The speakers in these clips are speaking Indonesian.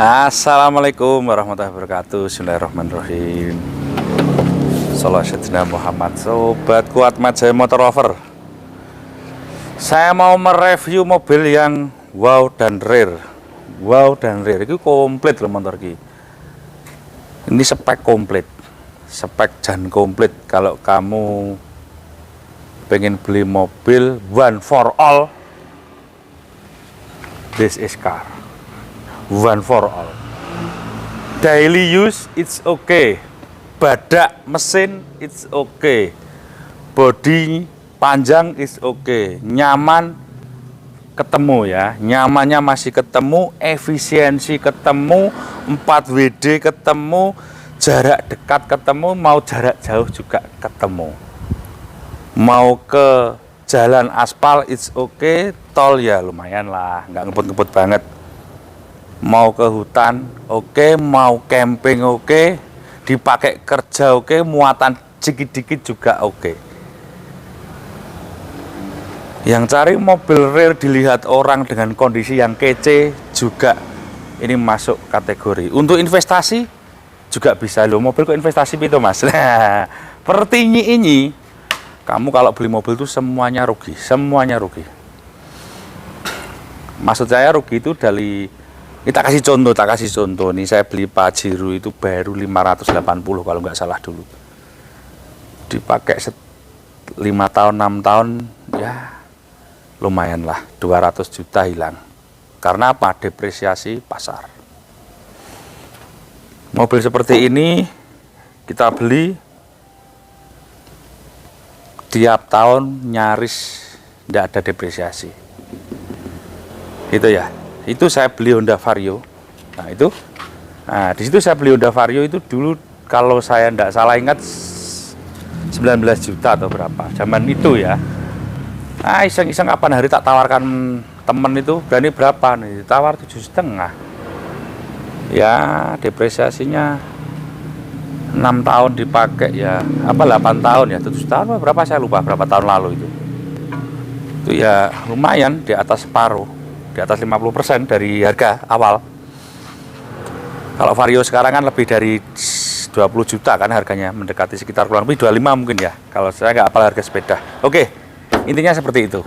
Assalamualaikum warahmatullahi wabarakatuh. Bismillahirrahmanirrahim. Shallallahu alaihi Muhammad. Sobat kuat Majaya Motor Lover, saya mau mereview mobil yang wow dan rare. Wow dan rare itu komplit loh motor ini. Ini spek komplit, spek jan komplit. Kalau kamu pengen beli mobil one for all, this is car. One for all. Daily use it's okay. Badak mesin it's okay. Bodi panjang it's okay. Nyaman ketemu ya. Nyamannya masih ketemu, efisiensi ketemu, 4WD ketemu, jarak dekat ketemu, mau jarak jauh juga ketemu. Mau ke jalan aspal it's okay, tol ya lumayan lah, nggak ngebut-ngebut banget. Mau ke hutan oke, mau camping oke, dipakai kerja oke, muatan dikit-dikit juga oke. Yang cari mobil rare dilihat orang dengan kondisi yang kece juga ini masuk kategori. Untuk investasi juga bisa loh, mobil kok investasi itu mas. Nah, seperti ini kamu kalau beli mobil itu semuanya rugi, semuanya rugi. Maksud saya rugi itu dari, ini tak kasih contoh nih, saya beli Pajero itu baru 580 kalau nggak salah dulu. Dipakai 5 tahun, 6 tahun, ya lumayan lah, 200 juta hilang. Karena apa? Depresiasi pasar. Mobil seperti ini kita beli tiap tahun nyaris tidak ada depresiasi. Itu ya. Itu saya beli Honda Vario. Nah itu, nah di situ saya beli Honda Vario itu dulu kalau saya tidak salah ingat 19 juta atau berapa zaman itu ya. Nah iseng-iseng kapan hari tak tawarkan temen itu, berani berapa nih, tawar 7,5. Ya depresiasinya 6 tahun dipakai ya, apa 8 tahun ya, 7 tahun berapa saya lupa, berapa tahun lalu itu ya lumayan di atas separuh, di atas 50% dari harga awal. Kalau Vario sekarang kan lebih dari 20 juta kan harganya, mendekati sekitar kurang lebih 25 mungkin ya, kalau saya nggak hafal harga sepeda. Oke, intinya seperti itu.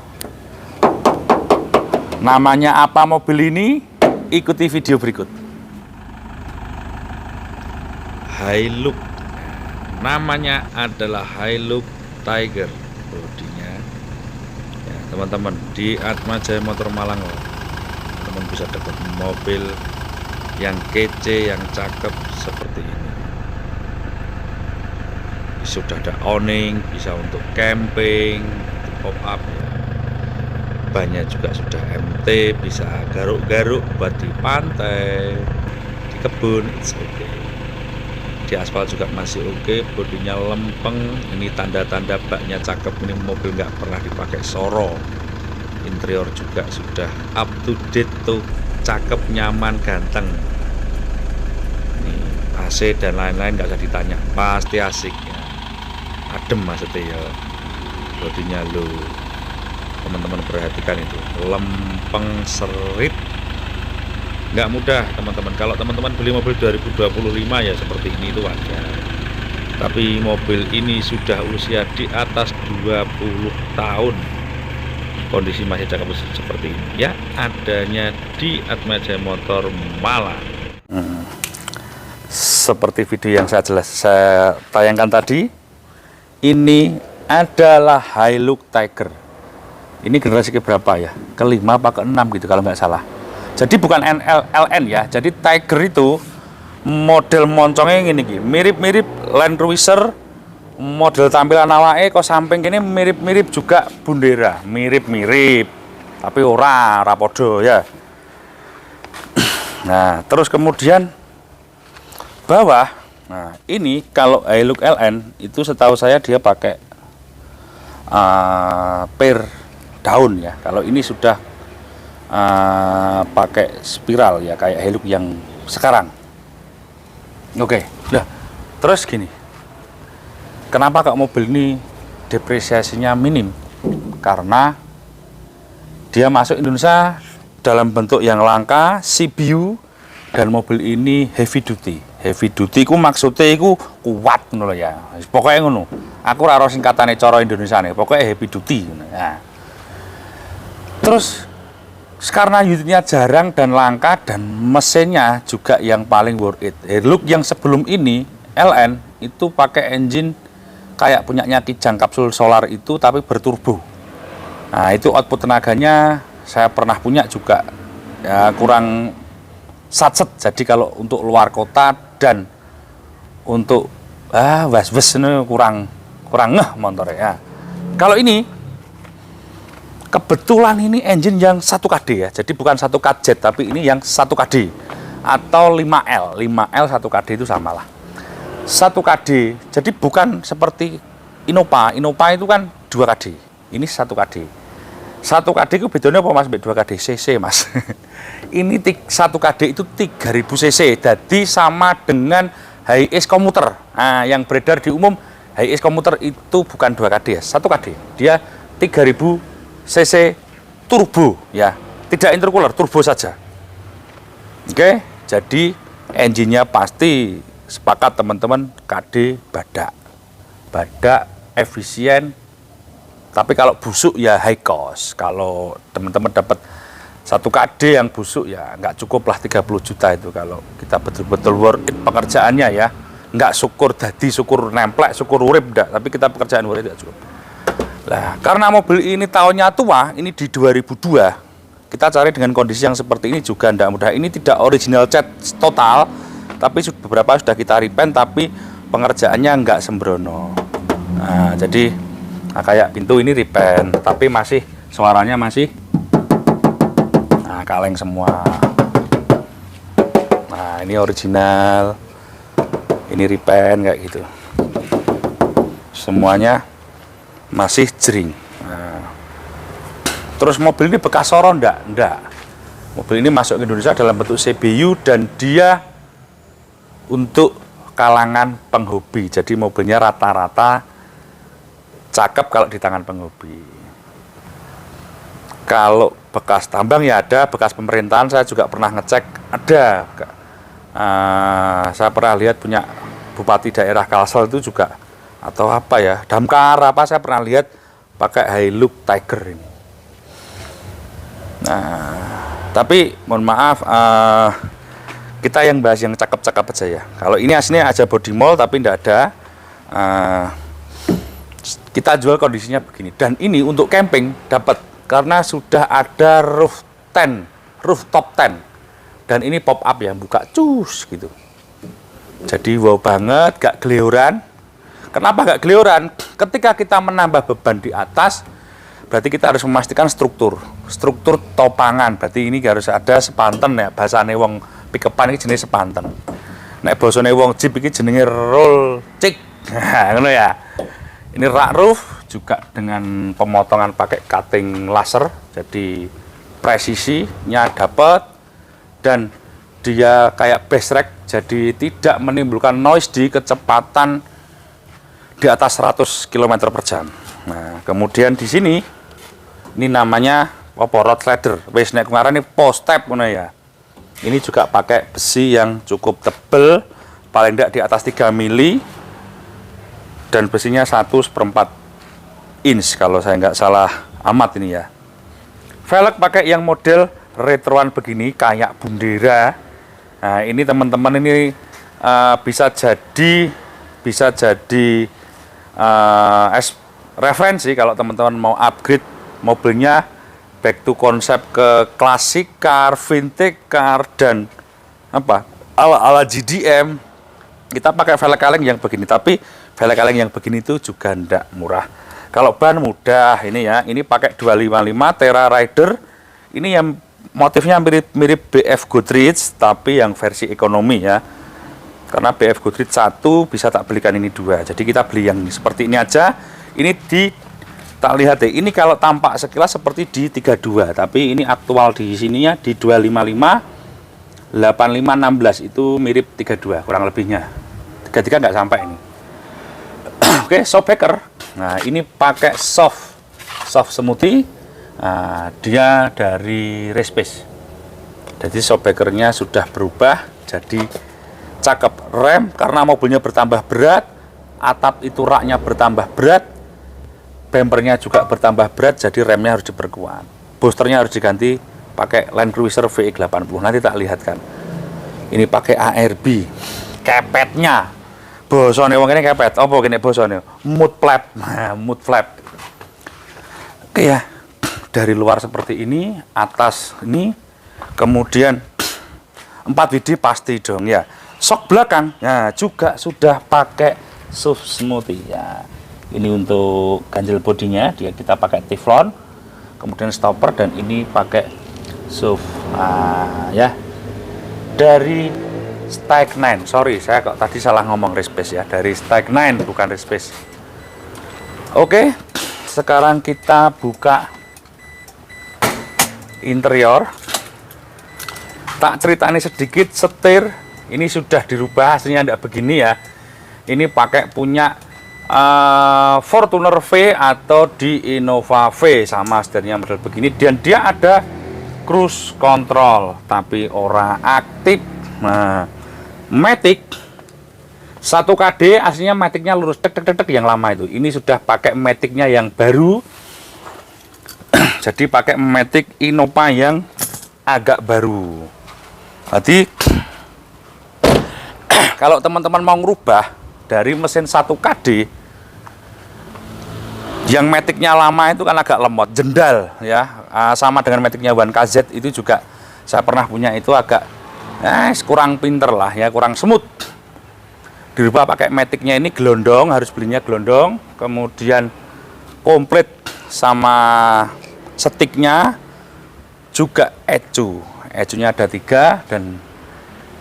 Namanya apa mobil ini? Ikuti video berikut. Hilux, namanya adalah Hilux Tiger bodinya ya teman-teman. Di Atmajaya Motor Malang teman bisa dapat mobil yang kece, yang cakep seperti ini. Sudah ada awning, bisa untuk camping, pop up ya. Banyak juga sudah MT, bisa garuk-garuk buat di pantai, di kebun, it's okay. Di aspal juga masih oke, bodinya lempeng. Ini tanda-tanda baknya cakep, ini mobil nggak pernah dipakai soro. Interior juga sudah up to date tuh, cakep, nyaman, ganteng. Ini AC dan lain-lain nggak usah ditanya, pasti asik ya. Adem maksudnya ya. Bodinya lo teman-teman perhatikan itu, lempeng serit. Nggak mudah teman-teman, kalau teman-teman beli mobil 2025 ya seperti ini itu wajar. Tapi mobil ini sudah usia di atas 20 tahun, kondisi masih cakep seperti ini ya, adanya di Atmajaya Motor Malang. Seperti video yang saya tayangkan tadi, ini adalah Hilux Tiger. Ini generasi keberapa ya? Kelima apa keenam gitu kalau nggak salah. Jadi bukan LN ya. Jadi Tiger itu model moncongnya gini, mirip-mirip Land Cruiser. Model tampilan awake kok samping ini mirip-mirip juga Bundera, mirip-mirip. Tapi ora podo ya. Nah, terus kemudian bawah. Nah, ini kalau Hilux LN itu setahu saya dia pakai per daun ya. Kalau ini sudah pakai spiral ya, kayak Hilux yang sekarang. Oke, nah terus gini, kenapa kok mobil ini depresiasinya minim? Karena dia masuk Indonesia dalam bentuk yang langka, CBU dan mobil ini heavy duty. Heavy duty ku maksudnya iku kuat ngono lho ya. Pokoknya ngono. Aku ora ro singkatane cara Indonesiane, pokoknya heavy duty ngono ya. Terus karena unitnya jarang dan langka dan mesinnya juga yang paling worth it. Hilux yang sebelum ini LN itu pakai engine kayak punyanya Kijang kapsul solar itu tapi berturbo. Nah, itu output tenaganya saya pernah punya juga ya, kurang satset. Jadi kalau untuk luar kota dan untuk was-was ini kurang ngeh motornya ya. Kalau ini kebetulan ini engine yang 1KD ya. Jadi bukan 1KZ tapi ini yang 1KD atau 5L. 5L 1KD itu samalah. 1KD. Jadi bukan seperti Innova. Innova itu kan 2KD. Ini 1KD. 1KD itu bedanya apa Mas? 2KD cc Mas. Ini 1KD itu 3000 cc. Jadi sama dengan Hiace komuter. Nah, yang beredar di umum Hiace komuter itu bukan 2KD ya, 1KD. Dia 3000 cc turbo ya. Tidak intercooler, turbo saja. Oke, jadi engine-nya pasti sepakat teman-teman KD badak. Badak efisien. Tapi kalau busuk ya high cost. Kalau teman-teman dapat 1KD yang busuk ya nggak cukup lah 30 juta itu kalau kita betul-betul worth it pekerjaannya ya. Nggak syukur dadi, syukur nemplek, syukur urip enggak, tapi kita pekerjaan worth it tidak cukup. Nah, karena mobil ini tahunnya tua, ini di 2002. Kita cari dengan kondisi yang seperti ini juga tidak mudah. Ini tidak original cat total, tapi beberapa sudah kita repaint tapi pengerjaannya nggak sembrono. Nah, jadi kayak pintu ini repaint, tapi masih suaranya masih kaleng semua. Nah, ini original. Ini repaint kayak gitu. Semuanya masih jering. Nah, terus mobil ini bekas soro enggak? Mobil ini masuk ke Indonesia dalam bentuk CBU dan dia untuk kalangan penghobi. Jadi mobilnya rata-rata cakep kalau di tangan penghobi. Kalau bekas tambang ya ada, bekas pemerintahan saya juga pernah ngecek ada. Saya pernah lihat punya bupati daerah Kalsel itu juga atau apa ya, damkar apa saya pernah lihat pakai Hilux Tiger ini. Nah, tapi mohon maaf kita yang bahas yang cakep-cakep aja ya. Kalau ini aslinya aja body mold tapi tidak ada. Kita jual kondisinya begini dan ini untuk camping dapat karena sudah ada rooftop tent dan ini pop up ya, buka cus gitu. Jadi wow banget, gak gelioran. Kenapa gak gelioran? Ketika kita menambah beban di atas, berarti kita harus memastikan struktur topangan. Berarti ini harus ada sepanten ya, bahasane wong pikepan ini jenis sepanten. Nek basane wong jeep iki jenenge roll cik. Nah, ngono ya. Ini rak roof juga dengan pemotongan pakai cutting laser, jadi presisinya dapat dan dia kayak base rack, jadi tidak menimbulkan noise di kecepatan di atas 100 km per jam. Nah, kemudian di sini ini namanya road slider. Wes nek kemarin ini post step ngono ya. Ini juga pakai besi yang cukup tebal, paling tidak di atas 3 mili. Dan besinya 1/4 inch kalau saya nggak salah amat ini ya. Velg pakai yang model retroan begini kayak bendera. Nah, ini teman-teman ini bisa jadi referensi kalau teman-teman mau upgrade mobilnya back to konsep ke classic car, vintage car dan apa ala GDM. Kita pakai velg kaleng yang begini, tapi velg kaleng yang begini itu juga ndak murah. Kalau ban mudah ini ya, ini pakai 255 Terra Rider. Ini yang motifnya mirip BF Goodrich tapi yang versi ekonomi ya. Karena BF Goodrich 1 bisa tak belikan ini 2. Jadi kita beli yang seperti ini aja. Ini tak lihat deh. Ini kalau tampak sekilas seperti di 32, tapi ini aktual di sininya di 255 8516 itu mirip 32 kurang lebihnya. 33 nggak sampai ini. Oke, shockbreaker. Nah, ini pakai soft smoothie. Nah, dia dari Respace. Jadi shockbreakernya sudah berubah jadi cakep. Rem karena mobilnya bertambah berat, atap itu raknya bertambah berat, bumpernya juga bertambah berat, jadi remnya harus diperkuat. Boosternya harus diganti pakai Land Cruiser VX80. Nanti tak lihatkan. Ini pakai ARB. Kepetnya bosone wong ini kepet. Apa kene bosone? Mud flap. Mud flap. Oke ya. Dari luar seperti ini, atas ini, kemudian 4WD pasti dong ya. Sok belakang ya juga sudah pakai SUV smoothie ya. Ini untuk ganjel bodinya dia kita pakai Teflon, kemudian stopper, dan ini pakai SUV ya. Dari Stake 9, sorry saya kok tadi salah ngomong Respace ya, dari Stake 9 bukan Respace. Oke, sekarang kita buka interior. Tak ceritani sedikit, setir ini sudah dirubah, hasilnya tidak begini ya. Ini pakai punya Fortuner V atau di Innova V, sama setirnya model begini, dan dia ada cruise control tapi ora aktif. Nah, Matic 1KD aslinya Maticnya lurus tek tek tek yang lama itu. Ini sudah pakai Maticnya yang baru. Jadi pakai Matic Innova yang agak baru. Jadi kalau teman-teman mau ngerubah dari mesin 1KD yang Maticnya lama itu kan agak lemot, jendal ya. Sama dengan Maticnya 1KZ itu juga saya pernah punya, itu agak kurang pinter lah ya, kurang smooth. Dirubah pakai Maticnya ini gelondong, harus belinya gelondong, kemudian komplit sama sticknya juga ecunya ada 3, dan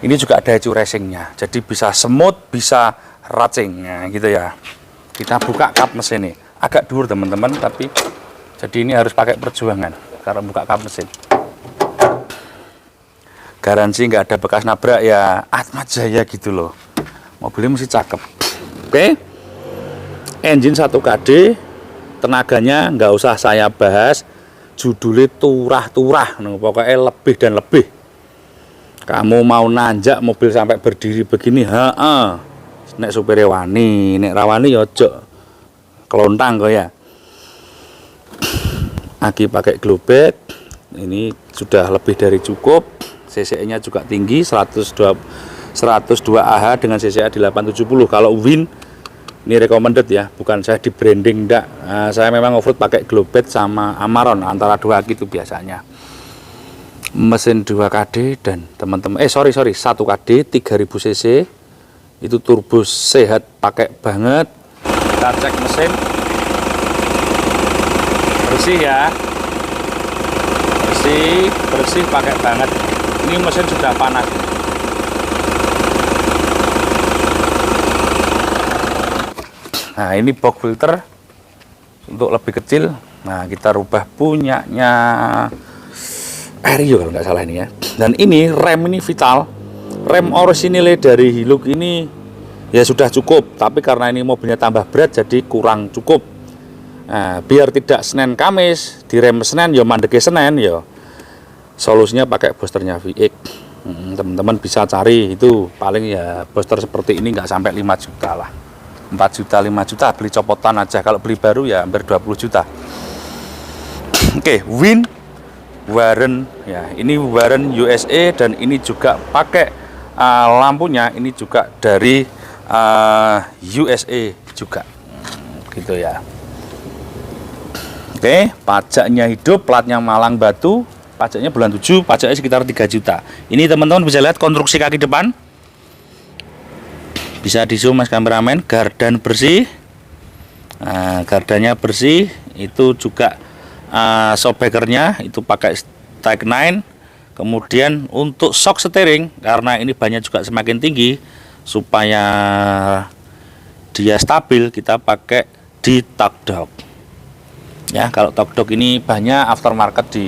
ini juga ada ecu racingnya, jadi bisa smooth, bisa racing ya, gitu ya. Kita buka kap mesin ini, agak dur teman-teman, tapi jadi ini harus pakai perjuangan karena buka kap mesin. Garansi nggak ada bekas nabrak ya, Atma Jaya gitu loh. Mobilnya masih cakep. Oke, engine 1KD, tenaganya nggak usah saya bahas, judulnya turah-turah, pokoknya lebih dan lebih. Kamu mau nanjak mobil sampai berdiri begini, nek supirnya wani, nek rawani ya ojo kelontang kok ya. Aki pakai globet, ini sudah lebih dari cukup. CCE-nya juga tinggi, 102 AH dengan CCA di 870. Kalau Win ini recommended ya, bukan saya di branding enggak. Saya memang offroad pakai globet sama Amarok antara 2 gitu biasanya. Mesin 2KD dan teman-teman 1KD 3000 cc. Itu turbo sehat, pakai banget. Kita cek mesin. Bersih ya. Bersih pakai banget. Ini mesin sudah panas. Nah, ini box filter untuk lebih kecil. Nah, kita rubah punyanya Ario kalau nggak salah ini ya. Dan ini rem ini vital. Rem orisinil dari Hilux ini ya sudah cukup, tapi karena ini mobilnya tambah berat jadi kurang cukup. Nah, biar tidak Senin Kamis, di rem Senin ya mandeke Senin ya. Solusinya pakai boosternya VX. Teman-teman bisa cari itu paling ya booster seperti ini nggak sampai 5 juta lah. 4 juta, 5 juta beli copotan aja. Kalau beli baru ya hampir 20 juta. Oke, Win Warren ya, ini Warren USA, dan ini juga pakai lampunya ini juga dari USA juga. Gitu ya. Oke, pajaknya hidup, platnya Malang Batu. Pajaknya bulan 7, pajaknya sekitar 3 juta. Ini teman-teman bisa lihat konstruksi kaki depan. Bisa di zoom mas kameramen, gardan bersih. Nah, gardanya bersih, itu juga shockbreakernya itu pakai Stake 9. Kemudian untuk shock steering, karena ini bannya juga semakin tinggi, supaya dia stabil kita pakai di Tokdok. Ya, kalau Tokdok ini banyak aftermarket di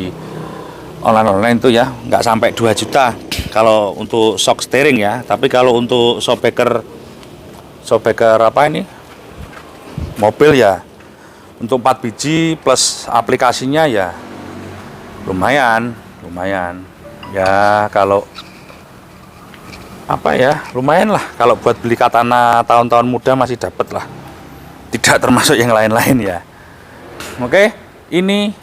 online itu ya, nggak sampai 2 juta kalau untuk shock steering ya. Tapi kalau untuk shockbreaker apa ini mobil ya, untuk 4 biji plus aplikasinya ya lumayan Ya kalau apa ya, lumayan lah kalau buat beli katana tahun-tahun muda masih dapat lah, tidak termasuk yang lain-lain ya. Oke, ini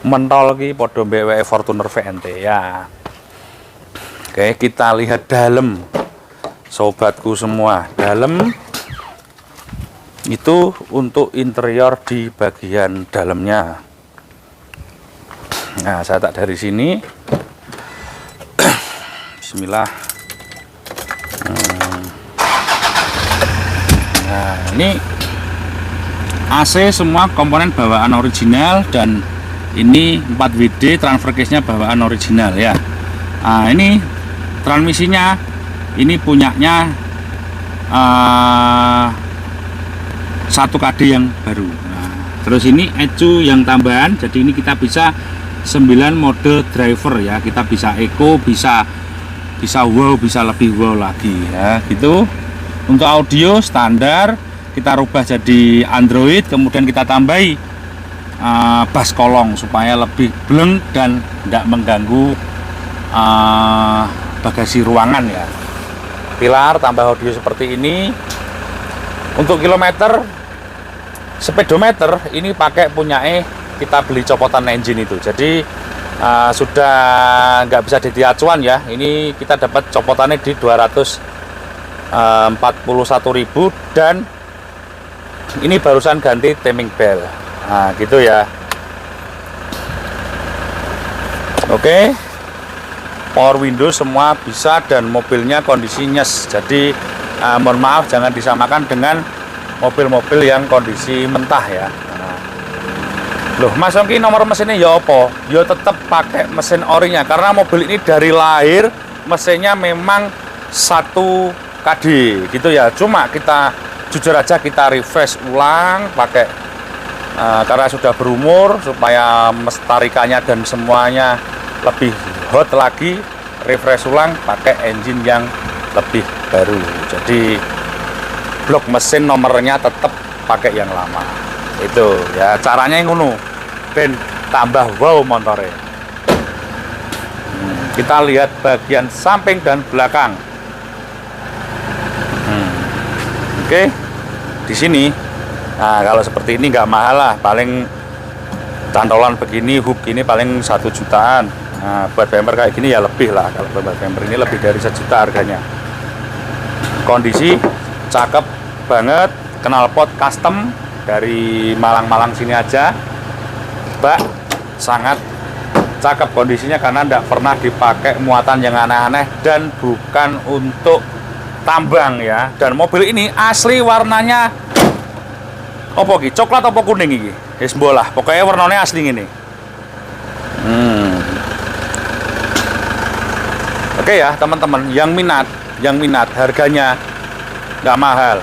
mentol ki podo BW Fortuner VNT ya. Oke, kita lihat dalam, sobatku semua. Dalam itu untuk interior di bagian dalamnya. Nah, saya tak dari sini. Bismillah. Nah, ini AC semua komponen bawaan original, dan ini 4WD transfer case-nya bawaan original ya. Nah, ini transmisinya ini punyanya 1KD yang baru. Nah, terus ini ECU yang tambahan, jadi ini kita bisa 9 mode driver ya. Kita bisa eco, bisa wow, bisa lebih wow lagi ya gitu. Untuk audio standar kita rubah jadi Android, kemudian kita tambahi bass kolong supaya lebih bleng dan tidak mengganggu bagasi ruangan ya. Pilar tambah audio seperti ini. Untuk kilometer speedometer ini pakai punya kita beli copotan engine itu, jadi sudah nggak bisa jadi acuan ya. Ini kita dapat copotannya di 241.000, dan ini barusan ganti timing bell. Nah gitu ya. Oke, power window semua bisa, dan mobilnya kondisi nyes, jadi mohon maaf jangan disamakan dengan mobil-mobil yang kondisi mentah ya. Loh, Mas Ongki nomor mesinnya ya apa? Ya tetap pakai mesin orinya, karena mobil ini dari lahir mesinnya memang 1KD gitu ya. Cuma kita jujur aja kita refresh ulang pakai karena sudah berumur, supaya tarikannya dan semuanya lebih hot lagi, refresh ulang pakai engine yang lebih baru. Jadi blok mesin nomornya tetap pakai yang lama. Itu ya caranya yang ngono. Ben tambah wow motornya. Kita lihat bagian samping dan belakang. Oke, di sini. Nah, kalau seperti ini nggak mahal lah, paling cantolan begini, hub gini paling 1 jutaan. Nah, buat bumper kayak gini ya lebih lah. Kalau buat bumper ini lebih dari 1 juta harganya. Kondisi cakep banget, knalpot custom dari Malang-Malang sini aja. Mbak, sangat cakep kondisinya karena tidak pernah dipakai muatan yang aneh-aneh dan bukan untuk tambang ya. Dan mobil ini asli warnanya apa ki? Coklat apa kuning iki? Wis bolah, pokoknya warnanya asli ini. Oke ya teman-teman, yang minat harganya nggak mahal.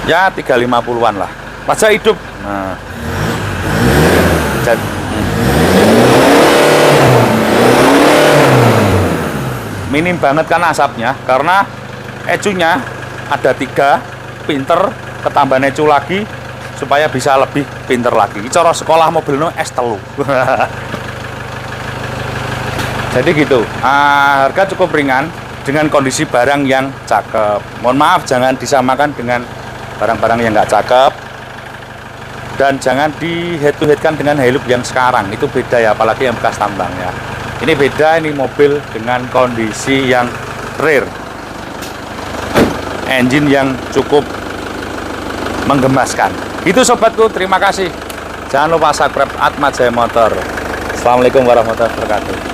Ya 350-an lah. Pajak hidup. Nah. Minim banget kan asapnya, karena ECU-nya ada 3, pinter, ketambahan ECU lagi supaya bisa lebih pinter lagi. Cara sekolah mobil no S3. Jadi gitu. Harga cukup ringan dengan kondisi barang yang cakep. Mohon maaf jangan disamakan dengan barang-barang yang nggak cakep, dan jangan di head to head kan dengan Hilux yang sekarang. Itu beda ya, apalagi yang bekas tambang ya. Ini beda, ini mobil dengan kondisi yang rare, engine yang cukup menggemaskan. Itu sobatku, terima kasih. Jangan lupa subscribe Atma Jaya Motor. Assalamualaikum warahmatullahi wabarakatuh.